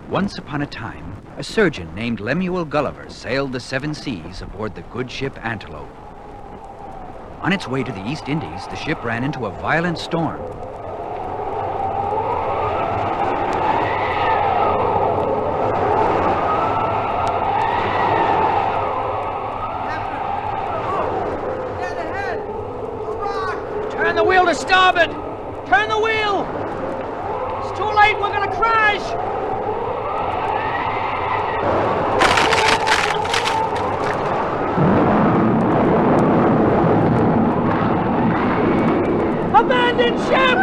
Once upon a time, a surgeon named Lemuel Gulliver sailed the 7 seas aboard the good ship Antelope. On its way to the East Indies, the ship ran into a violent storm. Turn the wheel to starboard! Turn the wheel! It's too late, we're gonna crash! Abandoned ship!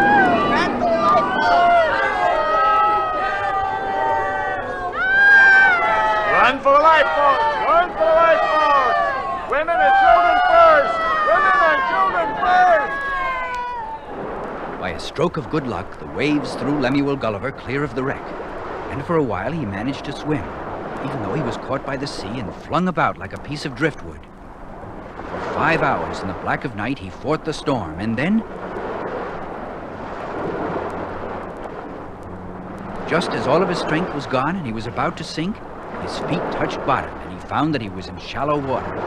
Run for the lifeboats! Run for the lifeboats! Women and children first! Women and children first! By a stroke of good luck, the waves threw Lemuel Gulliver clear of the wreck, and for a while he managed to swim, even though he was caught by the sea and flung about like a piece of driftwood. For 5 hours in the black of night he fought the storm, and then, just as all of his strength was gone and he was about to sink, his feet touched bottom and he found that he was in shallow water.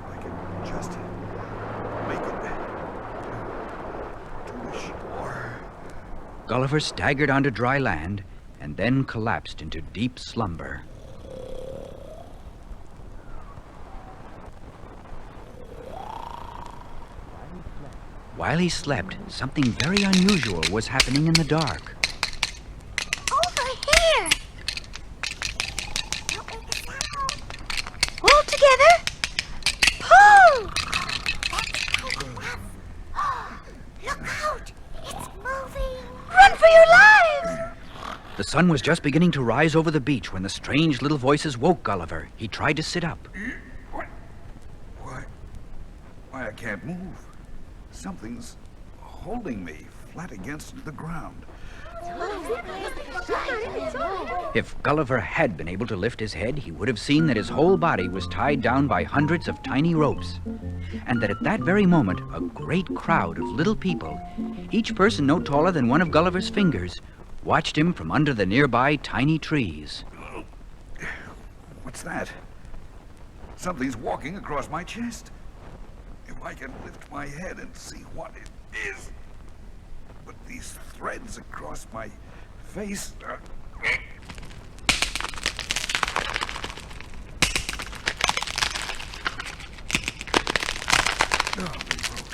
I can just make it to the shore. Gulliver staggered onto dry land and then collapsed into deep slumber. While he slept, something very unusual was happening in the dark. Over here! Don't make a sound. All together. Pull! Look out! It's moving! Run for your lives! The sun was just beginning to rise over the beach when the strange little voices woke Gulliver. He tried to sit up. Why, I can't move. Something's holding me flat against the ground. If Gulliver had been able to lift his head, he would have seen that his whole body was tied down by hundreds of tiny ropes, and that at that very moment, a great crowd of little people, each person no taller than one of Gulliver's fingers, watched him from under the nearby tiny trees. What's that? Something's walking across my chest. If I can lift my head and see what it is. But these threads across my face are... Oh, they broke.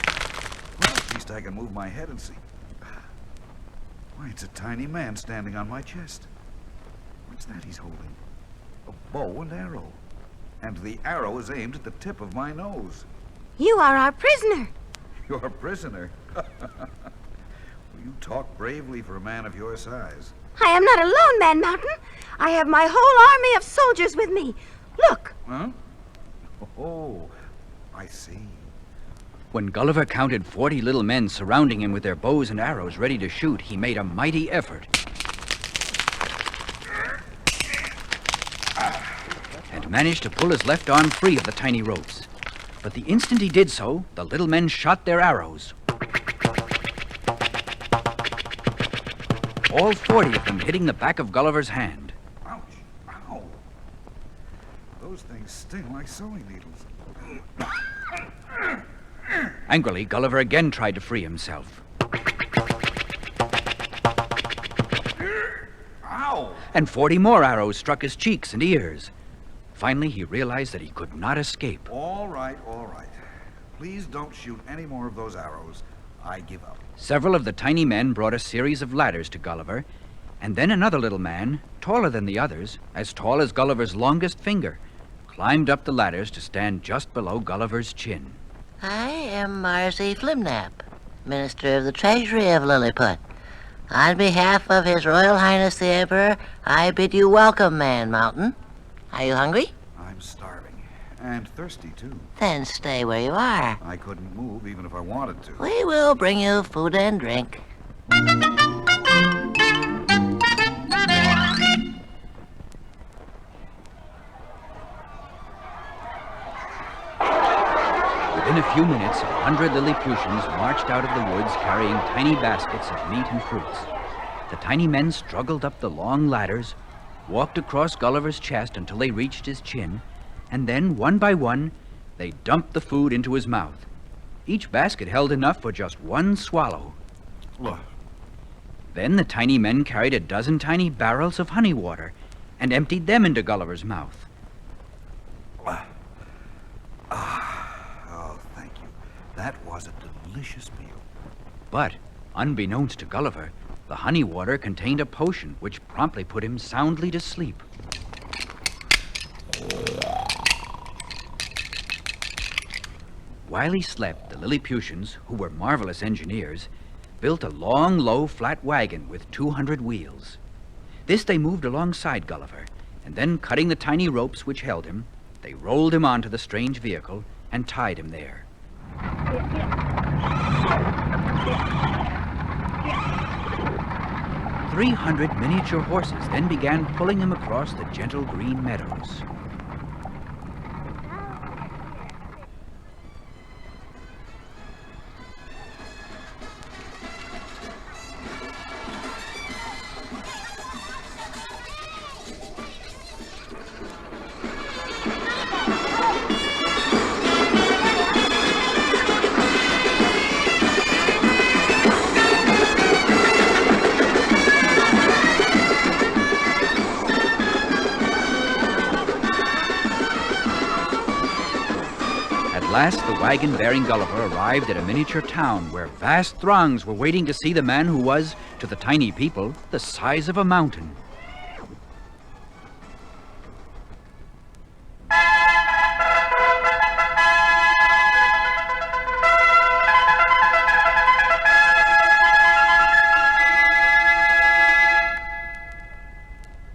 Well, at least I can move my head and see. Why, it's a tiny man standing on my chest. What's that he's holding? A bow and arrow. And the arrow is aimed at the tip of my nose. You are our prisoner. You're a prisoner? You talk bravely for a man of your size. I am not alone, Man Mountain. I have my whole army of soldiers with me. Look. Huh? Oh, I see. When Gulliver counted 40 little men surrounding him with their bows and arrows ready to shoot, he made a mighty effort and managed to pull his left arm free of the tiny ropes. But the instant he did so, the little men shot their arrows. All 40 of them hitting the back of Gulliver's hand. Ouch. Ow. Those things sting like sewing needles. Angrily, Gulliver again tried to free himself. Ow! And 40 more arrows struck his cheeks and ears. Finally, he realized that he could not escape. All right, all right. Please don't shoot any more of those arrows. I give up. Several of the tiny men brought a series of ladders to Gulliver, and then another little man, taller than the others, as tall as Gulliver's longest finger, climbed up the ladders to stand just below Gulliver's chin. I am Marcy Flimnap, Minister of the Treasury of Lilliput. On behalf of His Royal Highness the Emperor, I bid you welcome, Man Mountain. Are you hungry? I'm starving. And thirsty, too. Then stay where you are. I couldn't move even if I wanted to. We will bring you food and drink. Within a few minutes, 100 Lilliputians marched out of the woods carrying tiny baskets of meat and fruits. The tiny men struggled up the long ladders, walked across Gulliver's chest until they reached his chin, and then, one by one, they dumped the food into his mouth. Each basket held enough for just one swallow. Look. Then the tiny men carried a dozen tiny barrels of honey water and emptied them into Gulliver's mouth. Oh, thank you. That was a delicious meal. But, unbeknownst to Gulliver, the honey water contained a potion which promptly put him soundly to sleep. While he slept, the Lilliputians, who were marvelous engineers, built a long, low, flat wagon with 200 wheels. This they moved alongside Gulliver, and then cutting the tiny ropes which held him, they rolled him onto the strange vehicle and tied him there. 300 miniature horses then began pulling him across the gentle green meadows. At last, the wagon bearing Gulliver arrived at a miniature town where vast throngs were waiting to see the man who was, to the tiny people, the size of a mountain.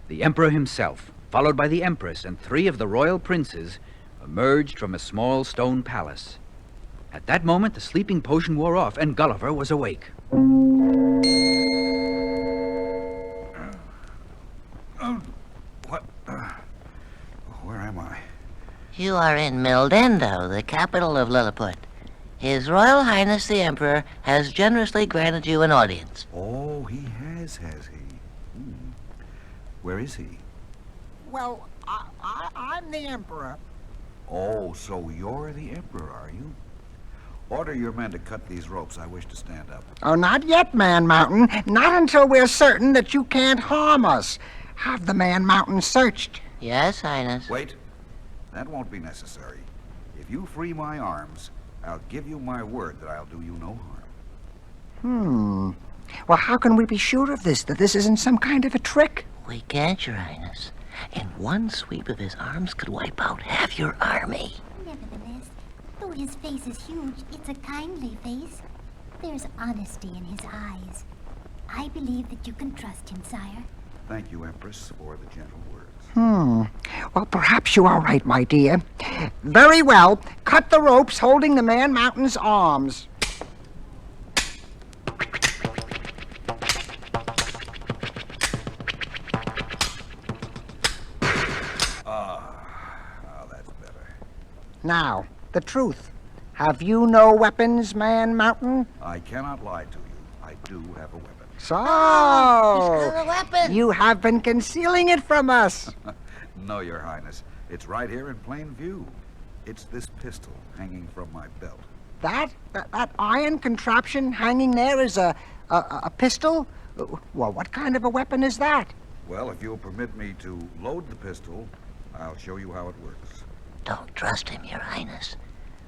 The emperor himself, followed by the empress and 3 of the royal princes, emerged from a small stone palace. At that moment, the sleeping potion wore off, and Gulliver was awake. What? Where am I? You are in Mildendo, the capital of Lilliput. His Royal Highness the Emperor has generously granted you an audience. Oh, he has he? Where is he? Well, I'm the Emperor. Oh, so you're the Emperor, are you? Order your men to cut these ropes. I wish to stand up. Oh, not yet, Man Mountain. Not until we're certain that you can't harm us. Have the Man Mountain searched. Yes, Highness. Wait. That won't be necessary. If you free my arms, I'll give you my word that I'll do you no harm. Well, how can we be sure of this, that this isn't some kind of a trick? We can't, Your Highness. In one sweep of his arms could wipe out half your army. Nevertheless, though his face is huge, it's a kindly face. There's honesty in his eyes. I believe that you can trust him, sire. Thank you, Empress, for the gentle words. Well, perhaps you are right, my dear. Very well. Cut the ropes holding the Man Mountain's arms. Now, the truth. Have you no weapons, Man Mountain? I cannot lie to you. I do have a weapon. So, He's got a weapon. you have been concealing it from us. No, Your Highness. It's right here in plain view. It's this pistol hanging from my belt. That iron contraption hanging there is a pistol? Well, what kind of a weapon is that? Well, if you'll permit me to load the pistol, I'll show you how it works. Don't trust him, Your Highness.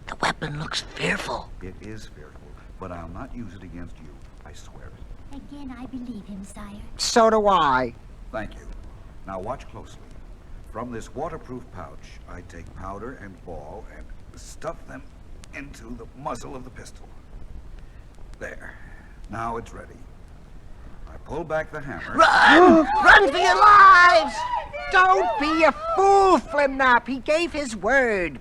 The weapon looks fearful. It is fearful, but I'll not use it against you. I swear it. Again, I believe him, sire. So do I. Thank you. Now watch closely. From this waterproof pouch, I take powder and ball and stuff them into the muzzle of the pistol. There. Now it's ready. I pull back the hammer. Run! Run for your lives! Don't be a fool, Flimnap. He gave his word.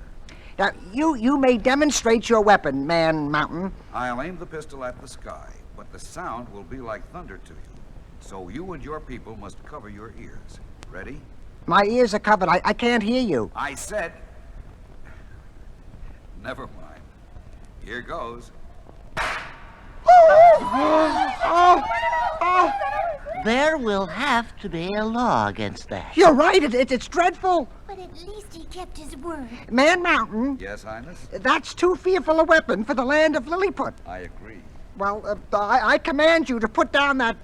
Now, you may demonstrate your weapon, Man Mountain. I'll aim the pistol at the sky, but the sound will be like thunder to you. So you and your people must cover your ears. Ready? My ears are covered. I can't hear you. I said... Never mind. Here goes. there will have to be a law against that. You're right. It's dreadful. But at least he kept his word. Man Mountain, Yes, Highness? that's too fearful a weapon for the land of Lilliput. I agree. Well, I command you to put down that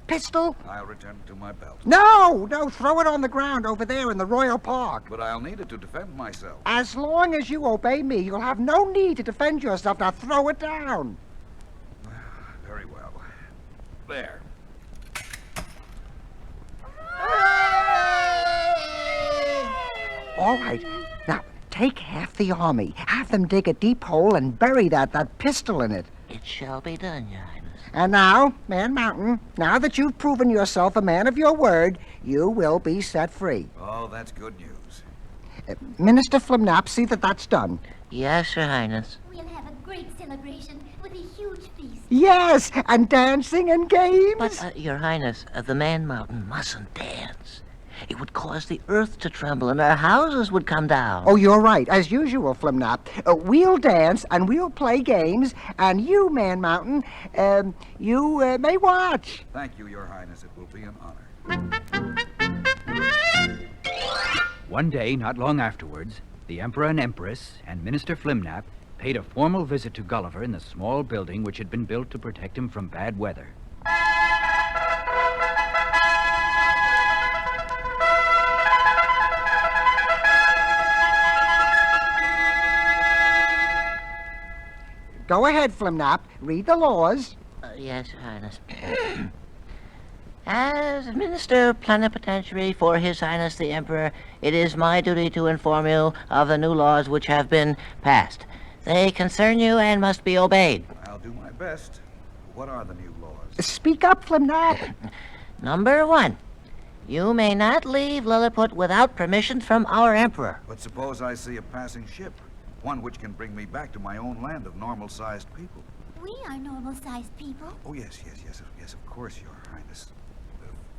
pistol. I'll return it to my belt. No, throw it on the ground over there in the Royal Park. But I'll need it to defend myself. As long as you obey me, you'll have no need to defend yourself. Now throw it down. Very well. There. All right. Now, take half the army. Have them dig a deep hole and bury that pistol in it. It shall be done, Your Highness. And now, Man Mountain, now that you've proven yourself a man of your word, you will be set free. Oh, that's good news. Minister Flimnap, see that that's done. Yes, Your Highness. We'll have a great celebration with a huge feast. Yes, and dancing and games. But, Your Highness, the Man Mountain mustn't dance. It would cause the earth to tremble and our houses would come down. Oh, you're right. As usual, Flimnap. We'll dance and we'll play games, and you, Man Mountain, you may watch. Thank you, Your Highness. It will be an honor. One day, not long afterwards, the Emperor and Empress and Minister Flimnap paid a formal visit to Gulliver in the small building which had been built to protect him from bad weather. Go ahead, Flimnap. Read the laws. Yes, Your Highness. As Minister Plenipotentiary for His Highness the Emperor, it is my duty to inform you of the new laws which have been passed. They concern you and must be obeyed. I'll do my best. What are the new laws? Speak up, Flimnap. Number 1. You may not leave Lilliput without permission from our Emperor. But suppose I see a passing ship, one which can bring me back to my own land of normal-sized people. We are normal-sized people. Oh, yes, of course, Your Highness.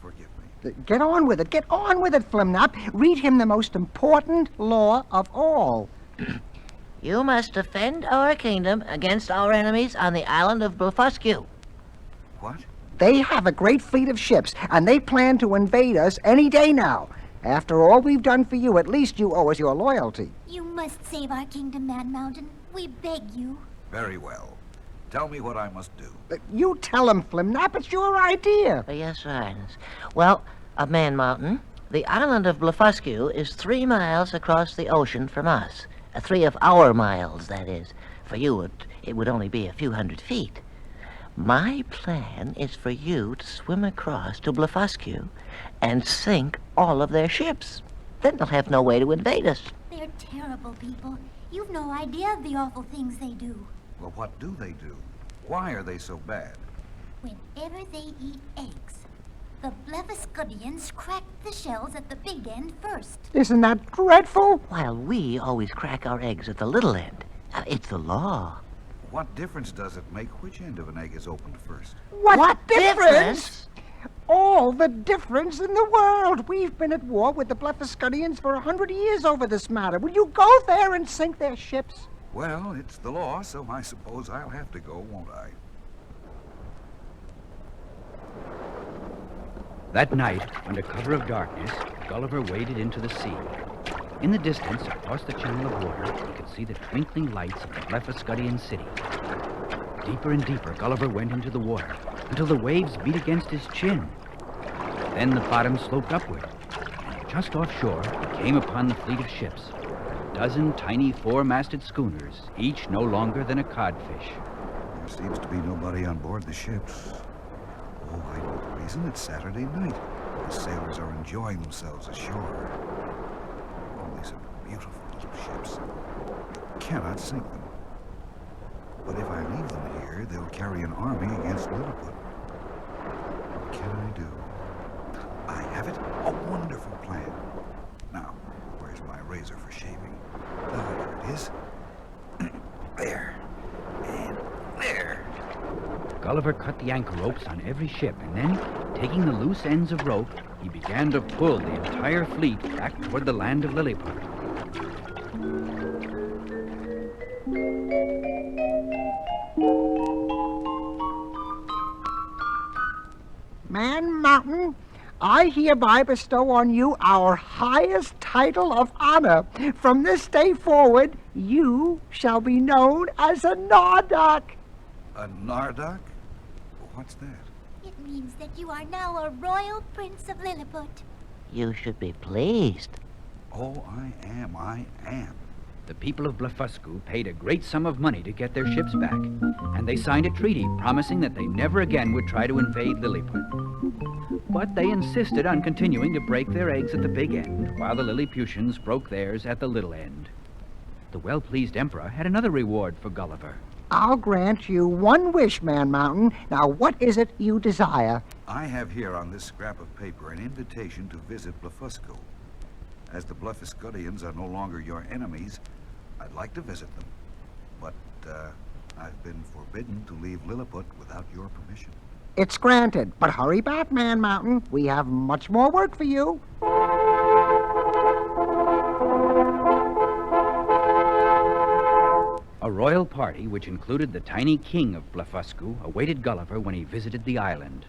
Forgive me. Get on with it. Get on with it, Flimnap. Read him the most important law of all. You must defend our kingdom against our enemies on the island of Blefuscu. What? They have a great fleet of ships, and they plan to invade us any day now. After all we've done for you, at least you owe us your loyalty. You must save our kingdom, Man Mountain. We beg you. Very well. Tell me what I must do. You tell him, Flimnap. It's your idea. Yes, Your Highness. Well, Man Mountain, the island of Blefuscu is 3 miles across the ocean from us. 3 of our miles, that is. For you, it would only be a few hundred feet. My plan is for you to swim across to Blefuscu and sink all of their ships. Then they'll have no way to invade us. They're terrible people. You've no idea of the awful things they do. Well, what do they do? Why are they so bad? Whenever they eat eggs, the Blefuscudians crack the shells at the big end first. Isn't that dreadful? While we always crack our eggs at the little end. It's the law. What difference does it make which end of an egg is opened first? What difference? All the difference in the world. We've been at war with the Blefuscudians for 100 years over this matter. Will you go there and sink their ships? Well, it's the law, so I suppose I'll have to go, won't I? That night, under cover of darkness, Gulliver waded into the sea. In the distance, across the channel of water, he could see the twinkling lights of the Blefuscudian city. Deeper and deeper, Gulliver went into the water, until the waves beat against his chin. Then the bottom sloped upward, and just offshore, he came upon the fleet of ships. A dozen tiny 4-masted schooners, each no longer than a codfish. There seems to be nobody on board the ships. Oh, I know the reason. It's Saturday night. The sailors are enjoying themselves ashore. Oh, these are beautiful little ships. You cannot sink them. But if I leave them here, they'll carry an army against Lilliput. What can I do? I have it. A wonderful plan. Now, where's my razor for shaving? There it is. There. And there. Gulliver cut the anchor ropes on every ship, and then, taking the loose ends of rope, he began to pull the entire fleet back toward the land of Lilliput. Man Mountain, I hereby bestow on you our highest title of honor. From this day forward, you shall be known as a Nardoc. A Nardoc? What's that? It means that you are now a royal prince of Lilliput. You should be pleased. Oh, I am. The people of Blefuscu paid a great sum of money to get their ships back, and they signed a treaty promising that they never again would try to invade Lilliput. But they insisted on continuing to break their eggs at the big end, while the Lilliputians broke theirs at the little end. The well-pleased emperor had another reward for Gulliver. I'll grant you one wish, Man Mountain. Now, what is it you desire? I have here on this scrap of paper an invitation to visit Blefuscu. As the Blefuscudians are no longer your enemies, I'd like to visit them. But, I've been forbidden to leave Lilliput without your permission. It's granted, but hurry back, Man Mountain. We have much more work for you. A royal party, which included the tiny king of Blefuscu, awaited Gulliver when he visited the island.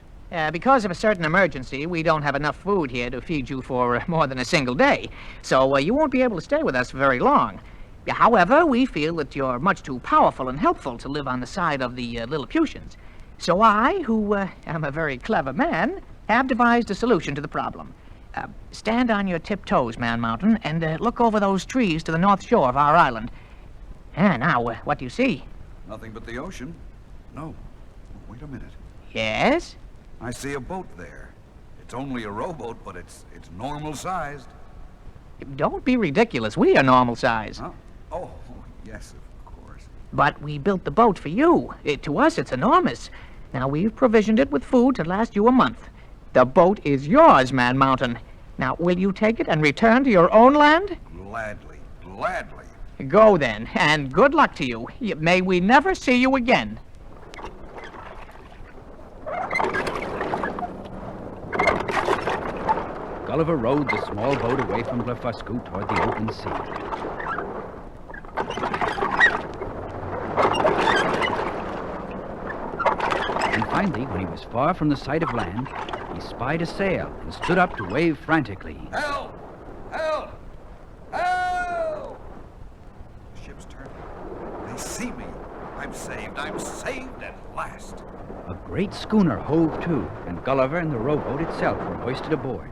Because of a certain emergency, we don't have enough food here to feed you for more than a single day. So you won't be able to stay with us for very long. However, we feel that you're much too powerful and helpful to live on the side of the Lilliputians. So I, who am a very clever man, have devised a solution to the problem. Stand on your tiptoes, Man Mountain, and look over those trees to the north shore of our island. Now, what do you see? Nothing but the ocean. No. Wait a minute. Yes? I see a boat there. It's only a rowboat, but it's normal-sized. Don't be ridiculous. We are normal size. Huh? Oh, yes, of course. But we built the boat for you. To us, it's enormous. Now, we've provisioned it with food to last you a month. The boat is yours, Man Mountain. Now, will you take it and return to your own land? Gladly, gladly. Go then, and good luck to you. May we never see you again. Gulliver rowed the small boat away from Blefuscu toward the open sea. And finally, when he was far from the sight of land, he spied a sail and stood up to wave frantically. Help! Help! Help! The ship's turning. They see me. I'm saved at last. A great schooner hove to, and Gulliver and the rowboat itself were hoisted aboard.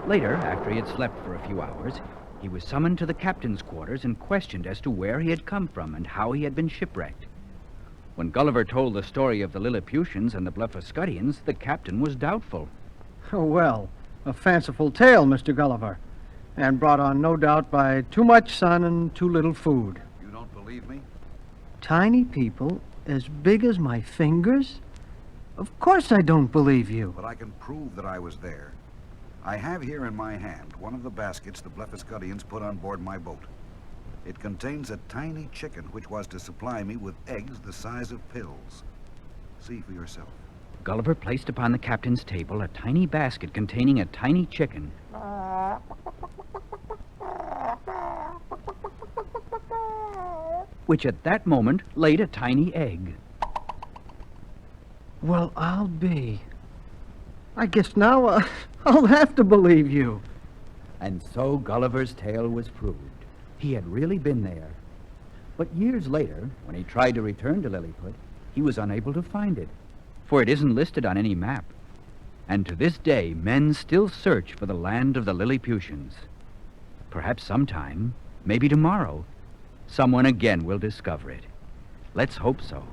Later, after he had slept for a few hours, he was summoned to the captain's quarters and questioned as to where he had come from and how he had been shipwrecked. When Gulliver told the story of the Lilliputians and the Blefuscudians, the captain was doubtful. Oh, well, a fanciful tale, Mr. Gulliver, and brought on no doubt by too much sun and too little food. You don't believe me? Tiny people as big as my fingers? Of course I don't believe you. But I can prove that I was there. I have here in my hand one of the baskets the Blefuscudians put on board my boat. It contains a tiny chicken which was to supply me with eggs the size of pills. See for yourself. Gulliver placed upon the captain's table a tiny basket containing a tiny chicken. Which at that moment laid a tiny egg. Well, I'll be. I guess now I'll have to believe you. And so Gulliver's tale was proved. He had really been there. But years later, when he tried to return to Lilliput, he was unable to find it, for it isn't listed on any map. And to this day, men still search for the land of the Lilliputians. Perhaps sometime, maybe tomorrow, someone again will discover it. Let's hope so.